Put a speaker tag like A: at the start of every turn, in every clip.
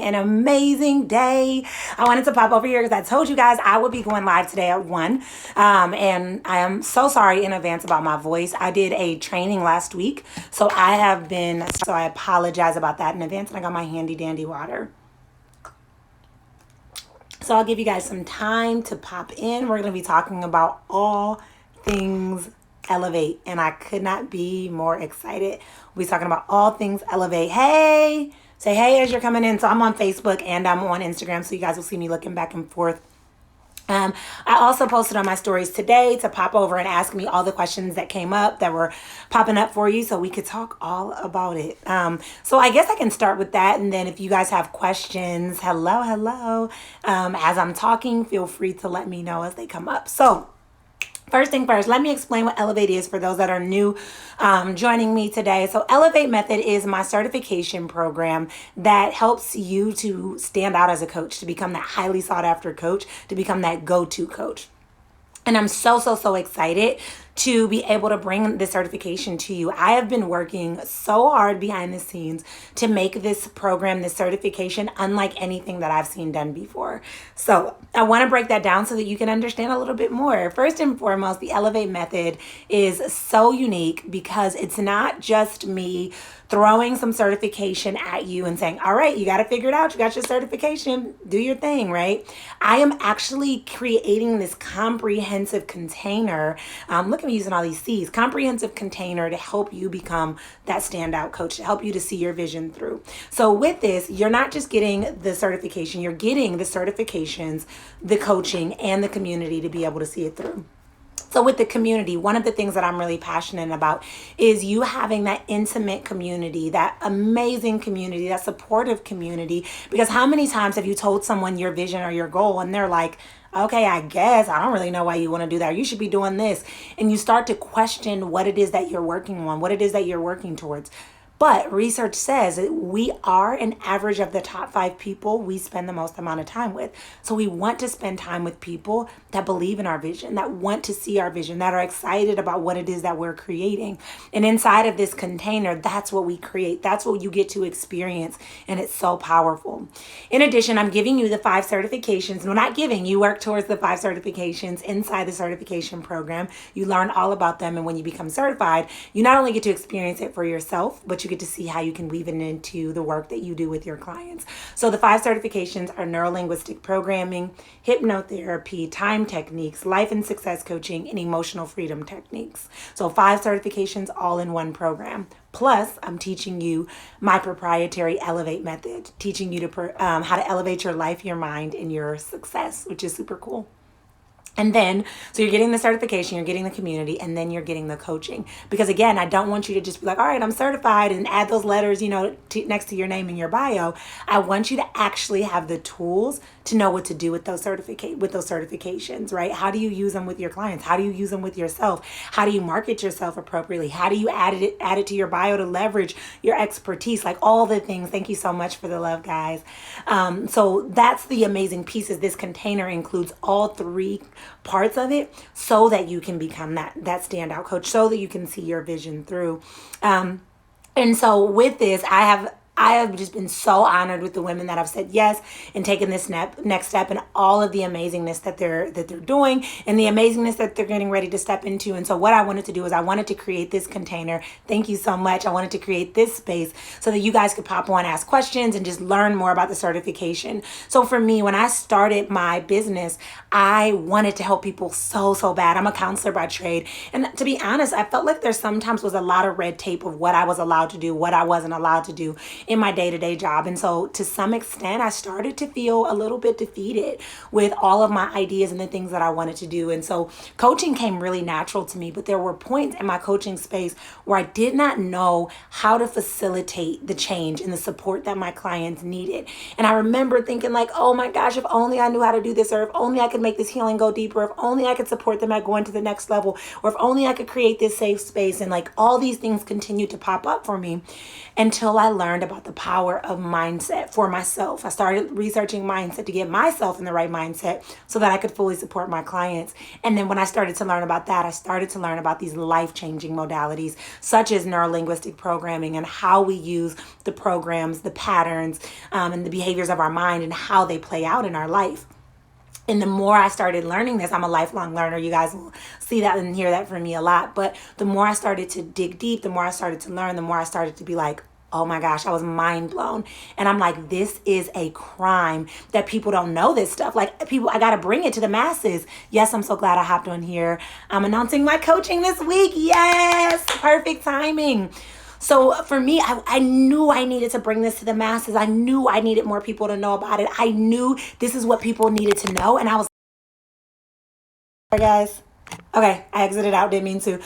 A: An amazing day. I wanted to pop over here because I told you guys I would be going live today at 1. And I am so sorry in advance about my voice. I did a training last week, so I apologize about that in advance. And I got my handy dandy water. So I'll give you guys some time to pop in. We're going to be talking about all things Elevate, and I could not be more excited. We'll be talking about all things Elevate. Hey! Say hey as you're coming in. So I'm on Facebook and I'm on Instagram, so you guys will see me looking back and forth. I also posted on my stories today to pop over and ask me all the questions that came up that were popping up for you so we could talk all about it. So I guess I can start with that. And then if you guys have questions, hello. As I'm talking, feel free to let me know as they come up. So first thing first, let me explain what Elevate is for those that are new joining me today. So Elevate Method is my certification program that helps you to stand out as a coach, to become that highly sought after coach, to become that go-to coach. And I'm so excited to be able to bring this certification to you. I have been working so hard behind the scenes to make this program, this certification, unlike anything that I've seen done before. So I want to break that down so that you can understand a little bit more. First and foremost, the Elevate Method is so unique because it's not just me throwing some certification at you and saying, all right, you got to figure it out. You got your certification. Do your thing, right? I am actually creating this comprehensive container. Look at me using all these C's. Comprehensive container to help you become that standout coach, to help you to see your vision through. So with this, you're not just getting the certification. You're getting the certifications, the coaching, and the community to be able to see it through. So with the community, one of the things that I'm really passionate about is you having that intimate community, that amazing community, that supportive community. Because how many times have you told someone your vision or your goal and they're like, okay, I guess I don't really know why you want to do that. You should be doing this. And you start to question what it is that you're working on, what it is that you're working towards. But research says that we are an average of the top 5 people we spend the most amount of time with. So we want to spend time with people that believe in our vision, that want to see our vision, that are excited about what it is that we're creating. And inside of this container, that's what we create. That's what you get to experience. And it's so powerful. In addition, I'm giving you the 5 certifications. No, not giving, you work towards the 5 certifications inside the certification program. You learn all about them. And when you become certified, you not only get to experience it for yourself, but you get to see how you can weave it into the work that you do with your clients. So the 5 certifications are Neuro-Linguistic Programming, Hypnotherapy, Time Techniques, Life and Success Coaching, and Emotional Freedom Techniques. So 5 certifications all in one program. Plus, I'm teaching you my proprietary Elevate Method, teaching you to how to elevate your life, your mind, and your success, which is super cool. And then, so you're getting the certification, you're getting the community, and then you're getting the coaching. Because again, I don't want you to just be like, all right, I'm certified and add those letters, next to your name in your bio. I want you to actually have the tools to know what to do with those certifications, right? How do you use them with your clients? How do you use them with yourself? How do you market yourself appropriately? How do you add it to your bio to leverage your expertise? Like all the things. Thank you so much for the love, guys. So that's the amazing pieces. This container includes all 3 parts of it so that you can become that standout coach, so that you can see your vision through. And so with this, I have just been so honored with the women that have said yes and taken this next step, and all of the amazingness that they're doing and the amazingness that they're getting ready to step into. And so what I wanted to do is I wanted to create this container. Thank you so much. I wanted to create this space so that you guys could pop on, ask questions, and just learn more about the certification. So for me, when I started my business, I wanted to help people so bad. I'm a counselor by trade. And to be honest, I felt like there sometimes was a lot of red tape of what I was allowed to do, what I wasn't allowed to do in my day-to-day job. And so to some extent, I started to feel a little bit defeated with all of my ideas and the things that I wanted to do. And so coaching came really natural to me, but there were points in my coaching space where I did not know how to facilitate the change and the support that my clients needed. And I remember thinking like, oh my gosh, if only I knew how to do this, or if only I could could make this healing go deeper, if only I could support them at going to the next level, or if only I could create this safe space. And like all these things continued to pop up for me until I learned about the power of mindset for myself. I started researching mindset to get myself in the right mindset so that I could fully support my clients. And then when I started to learn about that, I started to learn about these life-changing modalities such as neuro-linguistic programming and how we use the programs, the patterns, and the behaviors of our mind and how they play out in our life. And the more I started learning this, I'm a lifelong learner. You guys will see that and hear that from me a lot. But the more I started to dig deep, the more I started to learn, the more I started to be like, oh my gosh, I was mind blown. And I'm like, this is a crime that people don't know this stuff. Like people, I got to bring it to the masses. Yes, I'm so glad I hopped on here. I'm announcing my coaching this week. Yes, perfect timing. So for me, I knew I needed to bring this to the masses. I knew I needed more people to know about it. I knew this is what people needed to know. And I was, guys, okay, I exited out, didn't mean to.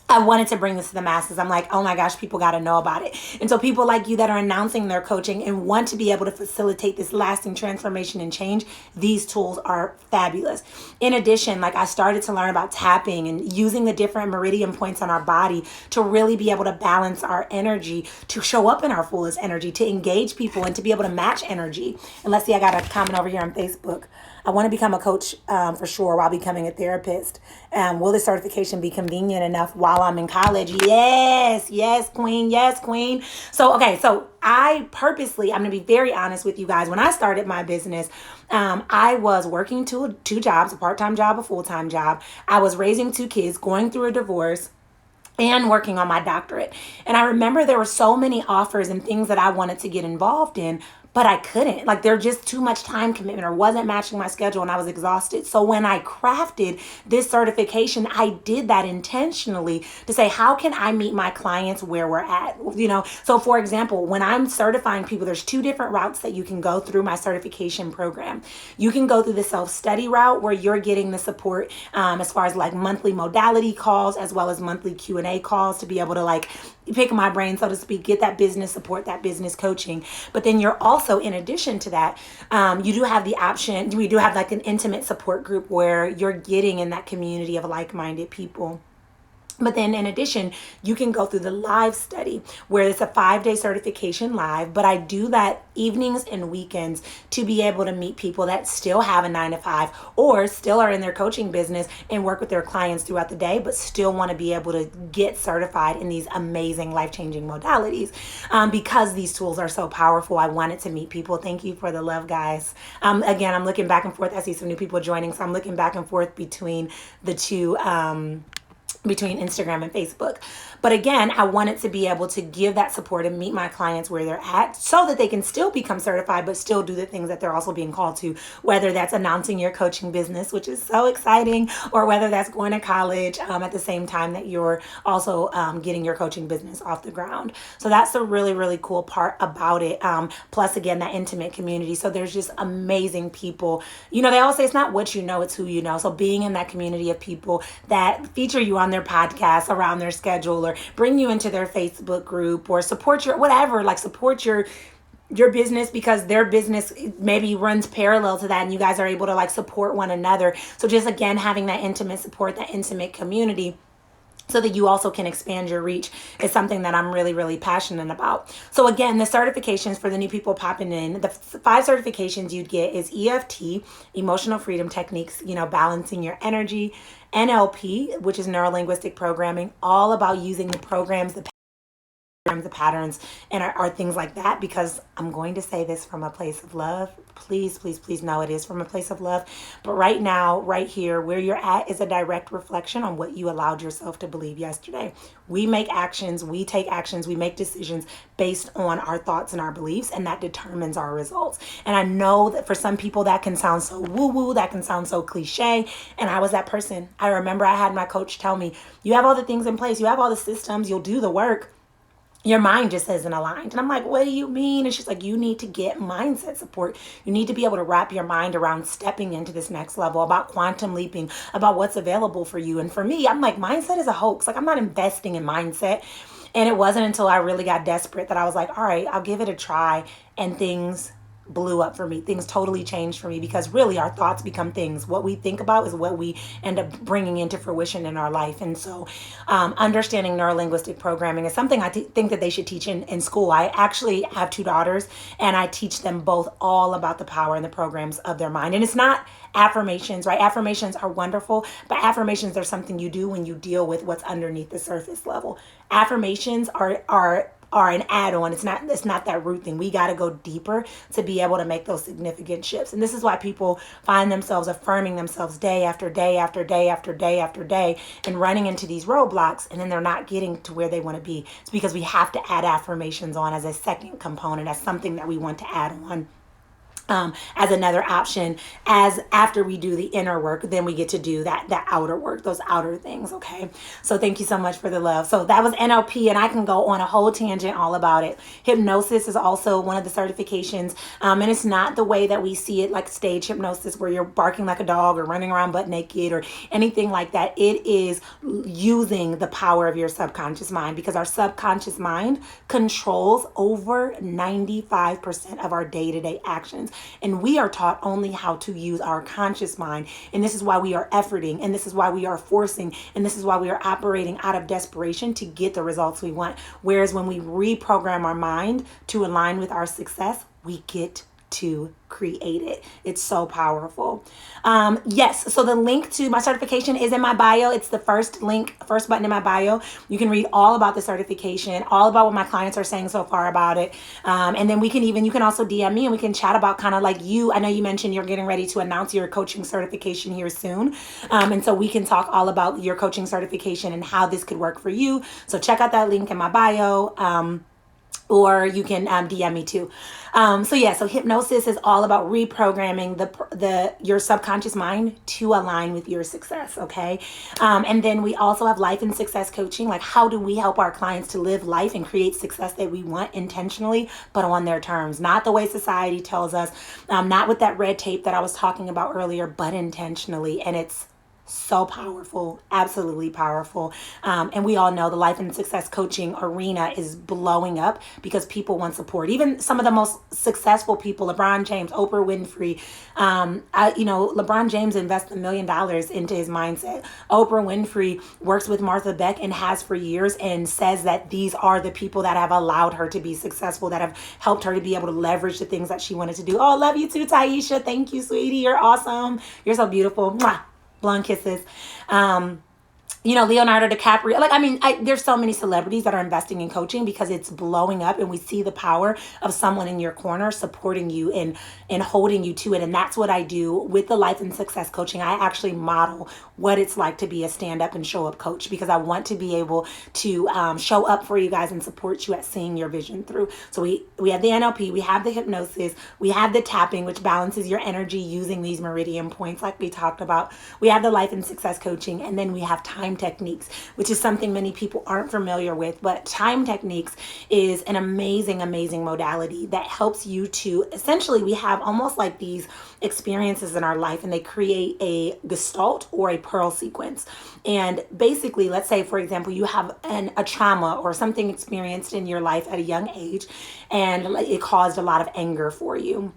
A: I wanted to bring this to the masses. I'm like, oh my gosh, people got to know about it. And so people like you that are announcing their coaching and want to be able to facilitate this lasting transformation and change, these tools are fabulous. In addition, like I started to learn about tapping and using the different meridian points on our body to really be able to balance our energy, to show up in our fullest energy, to engage people and to be able to match energy. And let's see, I got a comment over here on Facebook. I want to become a coach for sure while becoming a therapist. Will this certification be convenient enough while I'm in college? Yes, queen. Yes, queen. So I purposely, I'm going to be very honest with you guys. When I started my business, I was working two jobs, a part-time job, a full-time job. I was raising 2 kids, going through a divorce, and working on my doctorate. And I remember there were so many offers and things that I wanted to get involved in, but I couldn't. Like they're just too much time commitment or wasn't matching my schedule and I was exhausted. So when I crafted this certification, I did that intentionally to say, how can I meet my clients where we're at? So for example, when I'm certifying people, there's 2 different routes that you can go through my certification program. You can go through the self-study route where you're getting the support as far as like monthly modality calls as well as monthly Q&A calls to be able to like pick my brain, so to speak, get that business support, that business coaching. But then you're also, in addition to that, you do have the option, we do have like an intimate support group where you're getting in that community of like-minded people. But then in addition, you can go through the live study where it's a 5-day certification live, but I do that evenings and weekends to be able to meet people that still have a 9-to-5 or still are in their coaching business and work with their clients throughout the day, but still want to be able to get certified in these amazing life-changing modalities. Because these tools are so powerful, I wanted to meet people. Thank you for the love, guys. Again, I'm looking back and forth. I see some new people joining, so I'm looking back and forth between the two, between Instagram and Facebook. But again, I wanted to be able to give that support and meet my clients where they're at so that they can still become certified, but still do the things that they're also being called to, whether that's announcing your coaching business, which is so exciting, or whether that's going to college at the same time that you're also getting your coaching business off the ground. So that's the really, really cool part about it. Plus, again, that intimate community. So there's just amazing people. They always say it's not what you know, it's who you know. So being in that community of people that feature you on their podcast around their schedule or bring you into their Facebook group or support your business because their business maybe runs parallel to that and you guys are able to like support one another. So just again, having that intimate support, that intimate community so that you also can expand your reach is something that I'm really, really passionate about. So again, the certifications for the new people popping in, the 5 certifications you'd get is EFT, emotional freedom techniques, balancing your energy, NLP, which is neuro-linguistic programming, all about using the programs, the patterns, and are things like that, because I'm going to say this from a place of love. Please, please, please know it is from a place of love. But right now, right here, where you're at is a direct reflection on what you allowed yourself to believe yesterday. We make actions, we take actions, we make decisions based on our thoughts and our beliefs, and that determines our results. And I know that for some people that can sound so woo-woo, that can sound so cliche, and I was that person. I remember I had my coach tell me, you have all the things in place, you have all the systems, you'll do the work, your mind just isn't aligned. And I'm like, what do you mean? And she's like, you need to get mindset support. You need to be able to wrap your mind around stepping into this next level, about quantum leaping, about what's available for you. And for me, I'm like, mindset is a hoax. Like, I'm not investing in mindset. And it wasn't until I really got desperate that I was like, all right, I'll give it a try. And things blew up for me. Things totally changed for me because really our thoughts become things. What we think about is what we end up bringing into fruition in our life. And so understanding neuro-linguistic programming is something I think that they should teach in school. I actually have two daughters and I teach them both all about the power and the programs of their mind. And it's not affirmations, right? Affirmations are wonderful, but affirmations are something you do when you deal with what's underneath the surface level. Affirmations are an add-on. It's not that root thing. We got to go deeper to be able to make those significant shifts. And this is why people find themselves affirming themselves day after day after day after day after day and running into these roadblocks, and then they're not getting to where they want to be. It's because we have to add affirmations on as a second component, as something that we want to add on. As another option, as after we do the inner work, then we get to do that outer work, those outer things. Okay. So thank you so much for the love. So that was NLP, and I can go on a whole tangent all about it. Hypnosis is also one of the certifications. And it's not the way that we see it, like stage hypnosis where you're barking like a dog or running around butt naked or anything like that. It is using the power of your subconscious mind, because our subconscious mind controls over 95% of our day-to-day actions. And we are taught only how to use our conscious mind. And this is why we are efforting. And this is why we are forcing. And this is why we are operating out of desperation to get the results we want. Whereas when we reprogram our mind to align with our success, we get to create it. It's so powerful. Yes. So the link to my certification is in my bio. It's the first button in my bio. You can read all about the certification, all about what my clients are saying so far about it. And then you can also DM me and we can chat about kind of like I know you mentioned you're getting ready to announce your coaching certification here soon. And so we can talk all about your coaching certification and how this could work for you. So check out that link in my bio. Or you can DM me too. So hypnosis is all about reprogramming your subconscious mind to align with your success, okay? And then we also have life and success coaching. Like, how do we help our clients to live life and create success that we want intentionally, but on their terms, not the way society tells us, not with that red tape that I was talking about earlier, but intentionally. And it's so powerful, absolutely powerful. And we all know the life and success coaching arena is blowing up because people want support. Even some of the most successful people, LeBron James, Oprah Winfrey, LeBron James invests $1 million into his mindset. Oprah Winfrey works with Martha Beck and has for years, and says that these are the people that have allowed her to be successful, that have helped her to be able to leverage the things that she wanted to do. Oh, love you too, Taisha. Thank you, sweetie. You're awesome. You're so beautiful. Mwah. Blonde kisses. Leonardo DiCaprio. There's so many celebrities that are investing in coaching because it's blowing up, and we see the power of someone in your corner supporting you and holding you to it. And that's what I do with the life and success coaching. I actually model what it's like to be a stand-up and show-up coach, because I want to be able to show up for you guys and support you at seeing your vision through. So we have the NLP, we have the hypnosis, we have the tapping, which balances your energy using these meridian points like we talked about. We have the life and success coaching, and then we have time techniques, which is something many people aren't familiar with. But time techniques is an amazing, amazing modality that helps you to, essentially, we have almost like these experiences in our life, and they create a gestalt or a pearl sequence. And basically, let's say, for example, you have a trauma or something experienced in your life at a young age, and it caused a lot of anger for you.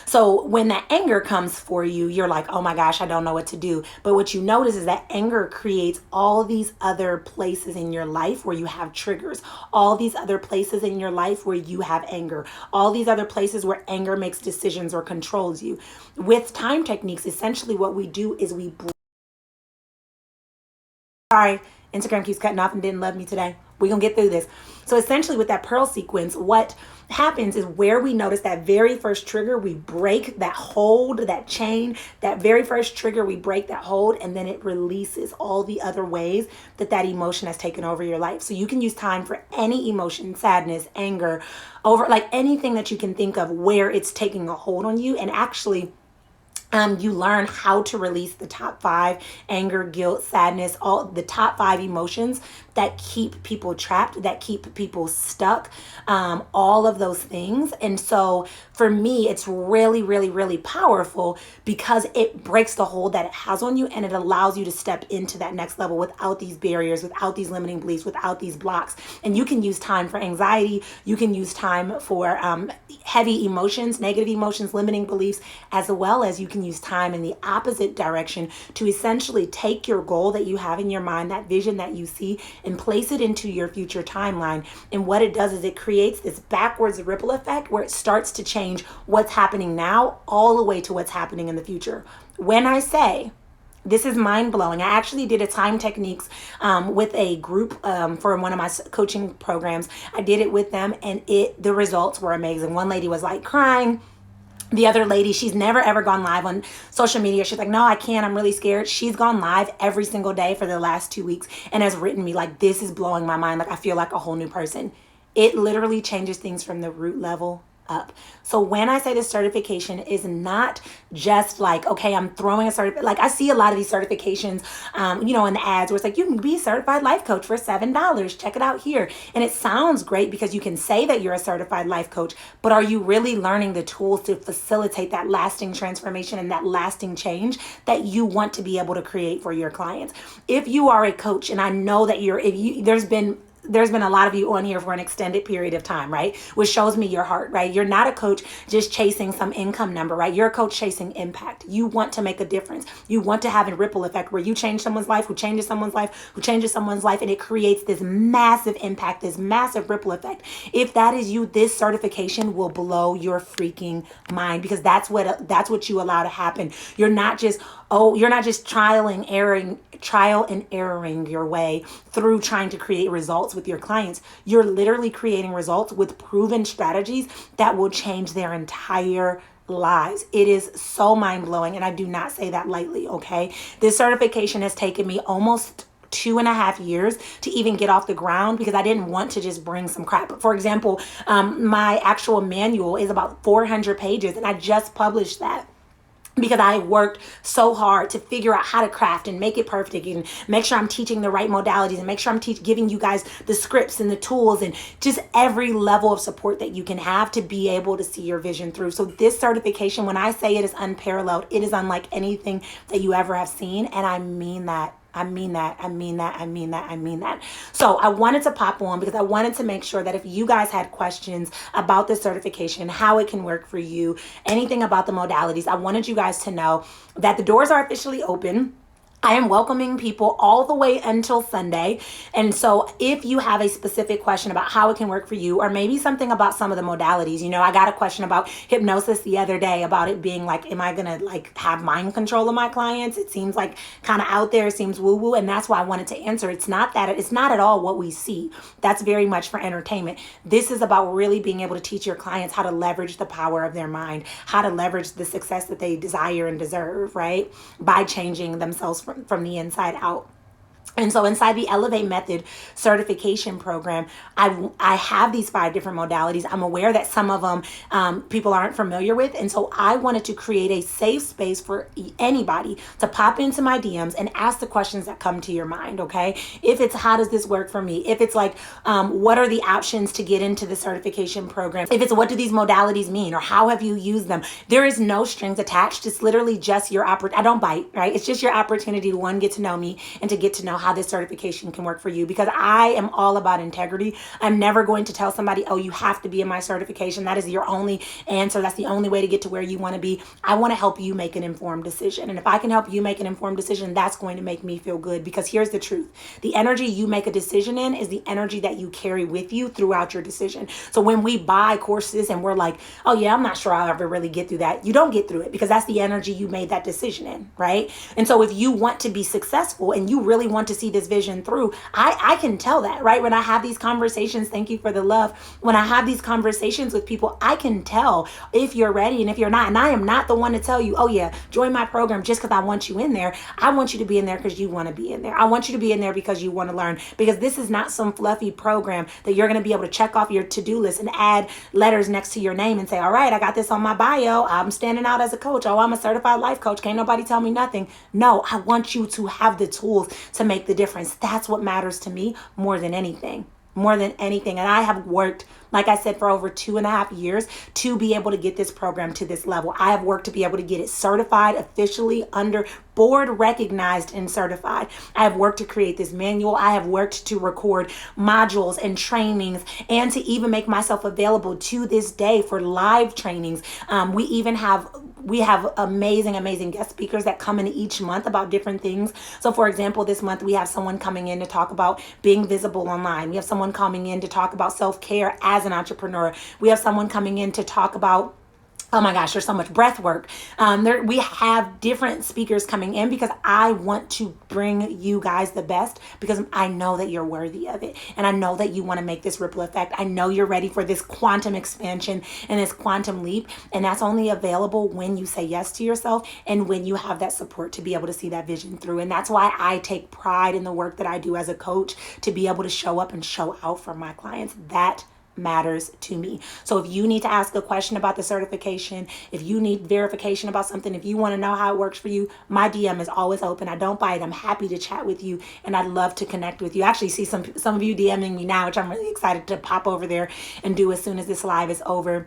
A: So when that anger comes for you, you're like, oh my gosh, I don't know what to do. But what you notice is that anger creates all these other places in your life where you have triggers, all these other places in your life where you have anger, all these other places where anger makes decisions or controls you. With time techniques, essentially what we do is sorry, Instagram keeps cutting off and didn't love me today. We're going to get through this. So essentially with that pearl sequence, what happens is where we notice that very first trigger, we break that hold, that chain, that very first trigger, we break that hold, and then it releases all the other ways that emotion has taken over your life. So you can use time for any emotion, sadness, anger, over like anything that you can think of where it's taking a hold on you. And actually, you learn how to release the top 5, anger, guilt, sadness, all the top 5 emotions that keep people trapped, that keep people stuck, all of those things. And so for me, it's really, really, really powerful because it breaks the hold that it has on you, and it allows you to step into that next level without these barriers, without these limiting beliefs, without these blocks. And you can use time for anxiety. You can use time for heavy emotions, negative emotions, limiting beliefs, as well as you can use time in the opposite direction to essentially take your goal that you have in your mind, that vision that you see, and place it into your future timeline. And what it does is it creates this backwards ripple effect where it starts to change what's happening now all the way to what's happening in the future. When I say this is mind blowing, I actually did a time techniques with a group for one of my coaching programs. I did it with them, and the results were amazing. One lady was like crying. The other lady, she's never ever gone live on social media. She's like, no, I can't. I'm really scared. She's gone live every single day for the last 2 weeks and has written me like, this is blowing my mind. Like, I feel like a whole new person. It literally changes things from the root level up. So when I say this certification is not just like, okay, I'm throwing a certificate. Like I see a lot of these certifications, in the ads where it's like, you can be a certified life coach for $7. Check it out here. And it sounds great because you can say that you're a certified life coach, but are you really learning the tools to facilitate that lasting transformation and that lasting change that you want to be able to create for your clients? If you are a coach, and I know that there's been a lot of you on here for an extended period of time, right? Which shows me your heart, right? You're not a coach just chasing some income number, right? You're a coach chasing impact. You want to make a difference. You want to have a ripple effect where you change someone's life, who changes someone's life, who changes someone's life, and it creates this massive impact, this massive ripple effect. If that is you, this certification will blow your freaking mind, because that's what you allow to happen. You're not just trial and erroring your way through trying to create results with your clients. You're literally creating results with proven strategies that will change their entire lives. It is so mind-blowing, and I do not say that lightly, okay? This certification has taken me almost 2.5 years to even get off the ground because I didn't want to just bring some crap. For example, my actual manual is about 400 pages, and I just published that because I worked so hard to figure out how to craft and make it perfect and make sure I'm teaching the right modalities and make sure I'm giving you guys the scripts and the tools and just every level of support that you can have to be able to see your vision through. So this certification, when I say it is unparalleled, it is unlike anything that you ever have seen. And I mean that. I mean that. So I wanted to pop on because I wanted to make sure that if you guys had questions about this certification, how it can work for you, anything about the modalities, I wanted you guys to know that the doors are officially open. I am welcoming people all the way until Sunday. And so if you have a specific question about how it can work for you, or maybe something about some of the modalities, I got a question about hypnosis the other day about it being like, am I going to have mind control of my clients? It seems like kind of out there, it seems woo woo. And that's why I wanted to answer. It's not at all what we see. That's very much for entertainment. This is about really being able to teach your clients how to leverage the power of their mind, how to leverage the success that they desire and deserve, right? By changing themselves from the inside out. And so inside the Elevate Method certification program, I have these 5 different modalities. I'm aware that some of them people aren't familiar with. And so I wanted to create a safe space for anybody to pop into my DMs and ask the questions that come to your mind, okay? If it's, how does this work for me? If it's like, what are the options to get into the certification program? If it's, what do these modalities mean? Or how have you used them? There is no strings attached. It's literally just your I don't bite, right? It's just your opportunity to, one, get to know me, and to get to know how this certification can work for you, because I am all about integrity. I'm never going to tell somebody, oh, you have to be in my certification. That is your only answer. That's the only way to get to where you want to be. I want to help you make an informed decision. And if I can help you make an informed decision, that's going to make me feel good, because here's the truth. The energy you make a decision in is the energy that you carry with you throughout your decision. So when we buy courses and we're like, oh yeah, I'm not sure I'll ever really get through that. You don't get through it because that's the energy you made that decision in, right? And so if you want to be successful and you really want to see this vision through, I can tell that, right? When I have these conversations, thank you for the love. When I have these conversations with people, I can tell if you're ready and if you're not. And I am not the one to tell you, oh yeah, join my program just because I want you in there. I want you to be in there because you want to be in there. I want you to be in there because you want to learn, because this is not some fluffy program that you're going to be able to check off your to-do list and add letters next to your name and say, all right, I got this on my bio. I'm standing out as a coach. Oh, I'm a certified life coach. Can't nobody tell me nothing. No, I want you to have the tools to make the difference. That's what matters to me more than anything. More than anything. And I have worked, like I said, for over 2.5 years to be able to get this program to this level. I have worked to be able to get it certified, officially under board recognized and certified. I have worked to create this manual. I have worked to record modules and trainings and to even make myself available to this day for live trainings. We have amazing guest speakers that come in each month about different things. So for example, this month we have someone coming in to talk about being visible online. We have someone coming in to talk about self-care as an entrepreneur. We have someone coming in to talk about, oh my gosh, there's so much breath work. We have different speakers coming in because I want to bring you guys the best, because I know that you're worthy of it. And I know that you want to make this ripple effect. I know you're ready for this quantum expansion and this quantum leap. And that's only available when you say yes to yourself and when you have that support to be able to see that vision through. And that's why I take pride in the work that I do as a coach, to be able to show up and show out for my clients. That matters to me. So if you need to ask a question about the certification, if you need verification about something, if you want to know how it works for you, my DM is always open. I don't bite. I'm happy to chat with you, and I'd love to connect with you. I actually see some of you DMing me now, which I'm really excited to pop over there and do as soon as this live is over.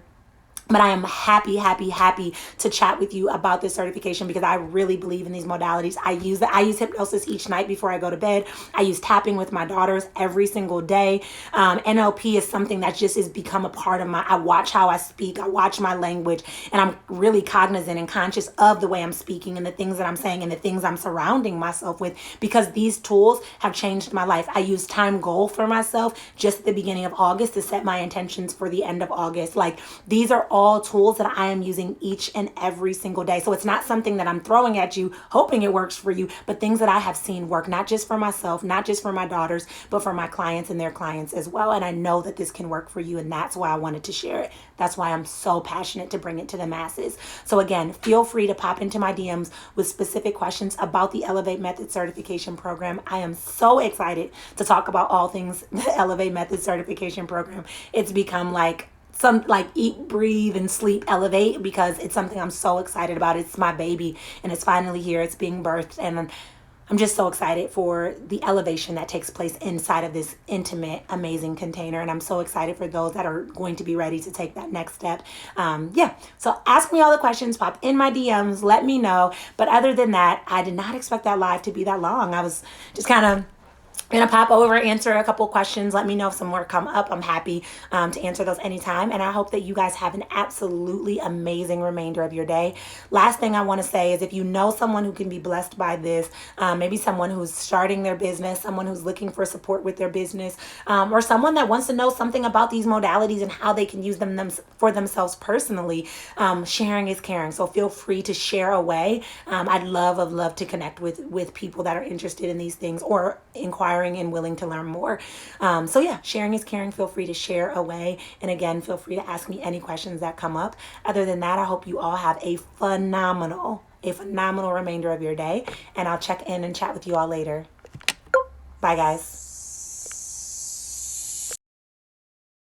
A: But I am happy to chat with you about this certification, because I really believe in these modalities. I use hypnosis each night before I go to bed. I use tapping with my daughters every single day. NLP is something that just has become a part of I watch how I speak. I watch my language, and I'm really cognizant and conscious of the way I'm speaking and the things that I'm saying and the things I'm surrounding myself with, because these tools have changed my life. I use time goal for myself just at the beginning of August to set my intentions for the end of August. Like, these are all tools that I am using each and every single day. So it's not something that I'm throwing at you hoping it works for you, but things that I have seen work, not just for myself, not just for my daughters, but for my clients and their clients as well. And I know that this can work for you, and that's why I wanted to share it. That's why I'm so passionate to bring it to the masses. So again, feel free to pop into my DMs with specific questions about the Elevate Method Certification Program. I am so excited to talk about all things the Elevate Method Certification Program. It's become like eat, breathe, and sleep Elevate, because it's something I'm so excited about. It's my baby, and it's finally here. It's being birthed, and I'm just so excited for the elevation that takes place inside of this intimate, amazing container. And I'm so excited for those that are going to be ready to take that next step. So ask me all the questions, pop in my DMs, let me know. But other than that, I did not expect that live to be that long. I was just kind of gonna pop over, answer a couple questions. Let me know if some more come up. I'm happy to answer those anytime. And I hope that you guys have an absolutely amazing remainder of your day. Last thing I want to say is, if you know someone who can be blessed by this, maybe someone who's starting their business, someone who's looking for support with their business, or someone that wants to know something about these modalities and how they can use them for themselves personally, sharing is caring. So feel free to share away. I'd love to connect with people that are interested in these things or inquiring and willing to learn more. Sharing is caring. Feel free to share away. And again, feel free to ask me any questions that come up. Other than that, I hope you all have a phenomenal remainder of your day. And I'll check in and chat with you all later. Bye, guys.